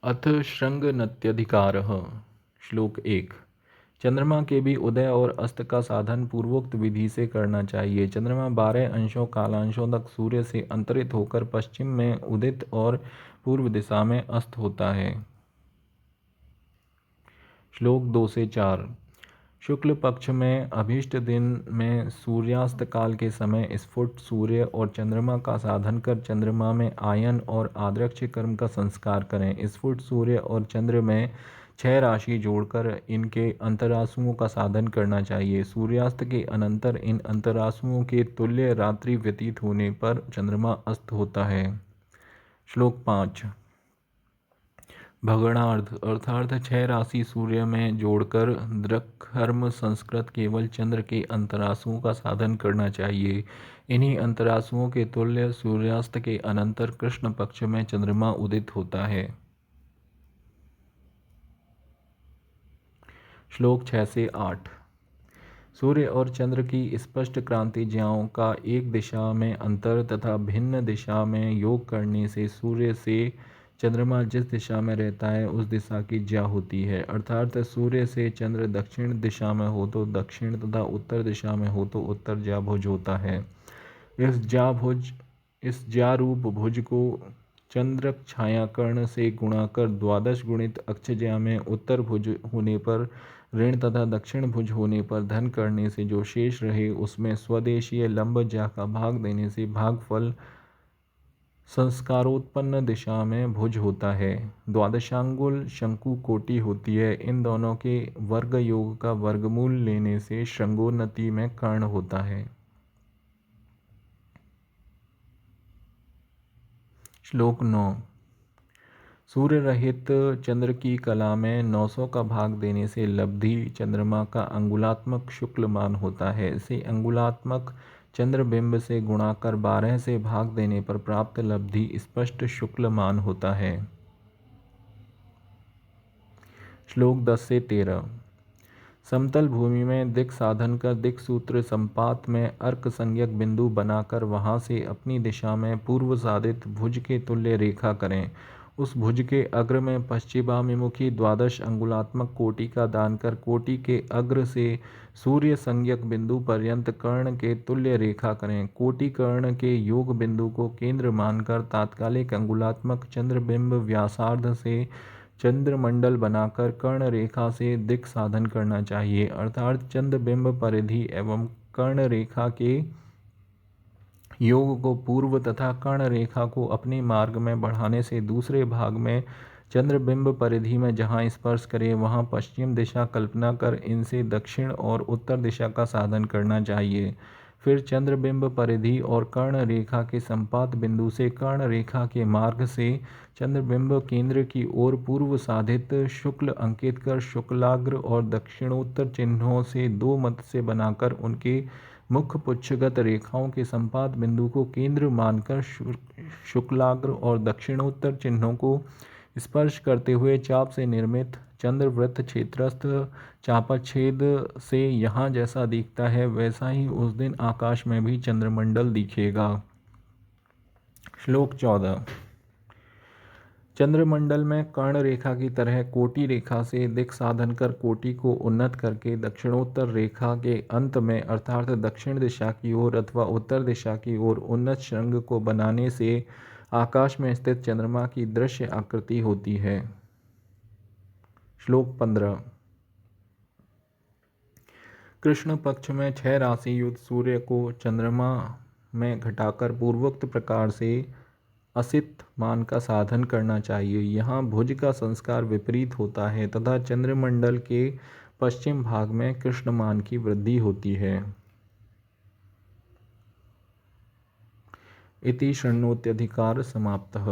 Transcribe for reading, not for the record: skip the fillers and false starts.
अथ शृंगनत्यधिकारः। श्लोक 1। चंद्रमा के भी उदय और अस्त का साधन पूर्वोक्त विधि से करना चाहिए। चंद्रमा 12 अंशों कालांशों तक सूर्य से अंतरित होकर पश्चिम में उदित और पूर्व दिशा में अस्त होता है। श्लोक 2 से 4। शुक्ल पक्ष में अभीष्ट दिन में सूर्यास्त काल के समय स्फुट सूर्य और चंद्रमा का साधन कर चंद्रमा में आयन और आद्रक्ष कर्म का संस्कार करें। स्फुट सूर्य और चंद्र में 6 राशि जोड़कर इनके अंतरासुओं का साधन करना चाहिए। सूर्यास्त के अनंतर इन अंतरासुओं के तुल्य रात्रि व्यतीत होने पर चंद्रमा अस्त होता है। श्लोक 5। भगणार्थ अर्थात 6 राशि सूर्य में जोड़कर द्रकहर्म संस्कृत केवल चंद्र के अंतरासुओं का साधन करना चाहिए। इन्हीं अंतरासुओं के तुल्य सूर्यास्त के अनंतर कृष्ण पक्ष में चंद्रमा उदित होता है। श्लोक 6 से 8। सूर्य और चंद्र की स्पष्ट क्रांति ज्याओं का एक दिशा में अंतर तथा भिन्न दिशा में योग करने से सूर्य से चंद्रमा जिस दिशा में रहता है उस दिशा की ज्या होती है। अर्थात सूर्य से चंद्र दक्षिण दिशा में हो तो दक्षिण तथा उत्तर दिशा में हो तो उत्तर ज्याभुज होता है। इस ज्यारूप भुज को चंद्र छायाकर्ण से गुणा कर द्वादश गुणित अक्षज्या में उत्तर भुज होने पर ऋण तथा दक्षिण भुज होने पर धन करने से जो शेष रहे उसमें स्वदेशीय लंब ज्या का भाग देने से भागफल संस्कारोत्पन्न दिशा में भुज होता है। द्वादशांगुल शंकु कोटि होती है। इन दोनों के वर्ग योग का वर्गमूल लेने से शृंगोन्नति में कर्ण होता है। श्लोक 9। सूर्य रहित चंद्र की कला में 900 का भाग देने से लब्धि चंद्रमा का अंगुलात्मक शुक्ल मान होता है। इसे अंगुलात्मक चंद्रबिंब से गुणा कर 12 से भाग देने पर प्राप्त लब्धि स्पष्ट शुक्ल मान होता है। श्लोक 10 से 13। समतल भूमि में दिक् साधन कर दिक् सूत्र संपात में अर्क संज्ञक बिंदु बनाकर वहां से अपनी दिशा में पूर्व साधित भुज के तुल्य रेखा करें। उस भुज के अग्र में पश्चिमाभिमुखी द्वादश अंगुलात्मक कोटि का दान कर कोटि के अग्र से सूर्य संज्ञक बिंदु पर्यंत कर्ण के तुल्य रेखा करें। कोटि कर्ण के योग बिंदु को केंद्र मानकर तात्कालिक अंगुलात्मक चंद्रबिंब व्यासार्ध से चंद्रमंडल बनाकर कर्ण रेखा से दिक् साधन करना चाहिए। अर्थात चंद्रबिंब परिधि एवं कर्ण रेखा के योग को पूर्व तथा कर्ण रेखा को अपने मार्ग में बढ़ाने से दूसरे भाग में चंद्रबिंब परिधि में जहाँ स्पर्श करे वहाँ पश्चिम दिशा कल्पना कर इनसे दक्षिण और उत्तर दिशा का साधन करना चाहिए। फिर चंद्रबिंब परिधि और कर्ण रेखा के संपात बिंदु से कर्ण रेखा के मार्ग से चंद्रबिंब केंद्र की ओर पूर्व साधित शुक्ल अंकित कर शुक्लाग्र और दक्षिणोत्तर चिन्हों से 2 मत से बनाकर उनके मुख्य पुच्छगत रेखाओं के संपात बिंदु को केंद्र मानकर शुक्लाग्र और दक्षिणोत्तर चिन्हों को स्पर्श करते हुए चाप से निर्मित चंद्रवृत्त क्षेत्रस्थ चापाच्छेद से यहाँ जैसा दिखता है वैसा ही उस दिन आकाश में भी चंद्रमंडल दिखेगा। श्लोक 14। चंद्रमंडल में कर्ण रेखा की तरह कोटि रेखा से दिक् साधन कर कोटि को उन्नत करके दक्षिणोत्तर रेखा के अंत में अर्थात दक्षिण दिशा की ओर अथवा उत्तर दिशा की ओर उन्नत श्रृंग को बनाने से आकाश में स्थित चंद्रमा की दृश्य आकृति होती है। श्लोक 15। कृष्ण पक्ष में 6 राशि युक्त सूर्य को चंद्रमा में घटाकर पूर्वोक्त प्रकार से असित मान का साधन करना चाहिए। यहाँ भुज का संस्कार विपरीत होता है तथा चंद्रमंडल के पश्चिम भाग में कृष्ण मान की वृद्धि होती है। इति शृण्वत्यधिकार समाप्तः।